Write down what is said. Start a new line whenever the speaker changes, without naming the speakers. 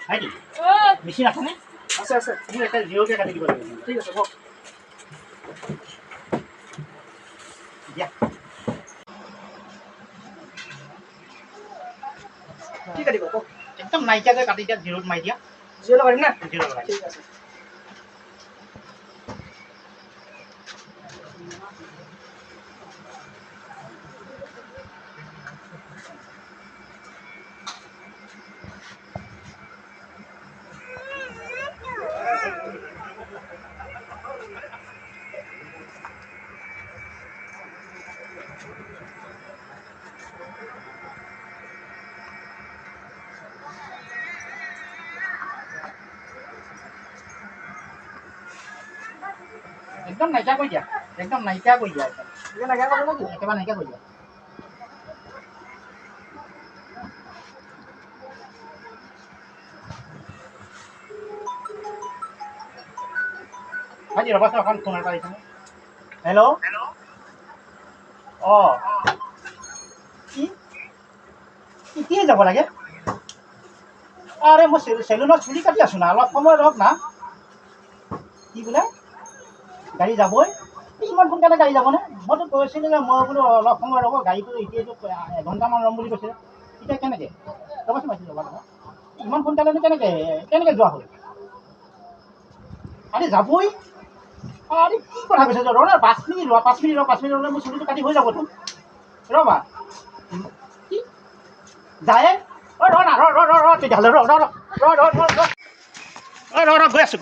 ভাইটি মেচিন আছেনে? আছে আছে। মোৰ এটা জিৰ'কে কাটি দিব লাগিব। ঠিক আছে কওক। দিয়া কি কাটিব কওক। একদম নাইকিয়াকৈ কাটি দিয়া, জিৰ'ত মাৰি দিয়া। জিৰ' লগাই দিম না? জিৰ' লগাই ঠিক আছে। একদম নাইকিয়া কৰি দিয়া, একদম নাইকিয়া কৰি দিয়া। নাইকিয়া কৰিব নেকি? একেবাৰে নাইকিয়া কৰি দিয়া। ভাইটি ৰ'বাচোন, অকণ ফোন এটা আহিছে। হেল্ল' অঁ কি কেতিয়া যাব লাগে? আৰে মই চেলুনত চুলি কাটি আছোঁ না, অলপ সময় ৰওক না। কি বোলে গাড়ী যাবই? ইমান সোনকালে গাড়ী যাবনে? মইতো কৈছিলোঁ যে মই বোলো অলপ সময় ৰ'ব, গাড়ীটো এতিয়াতো এঘণ্টামান ৰ'ম বুলি কৈছে। এতিয়া কেনেকৈ ৰ'বাচোন পাইছোঁ ৰ'বা ৰ'বা। ইমান সোনকালেনো কেনেকৈ যোৱা হ'ল? আৰে যাবই। আৰে কি কথা কৈছে? ৰ'বা 5 মিনিট ৰোৱা, 5 মিনিট ৰোৱা, 5 মিনিট ৰ'লে মোৰ চুলিটো কাটি হৈ যাবতো। ৰ'বা কি যায়? ৰ না, ৰ তেতিয়াহ'লে ৰ গৈ আছোঁ।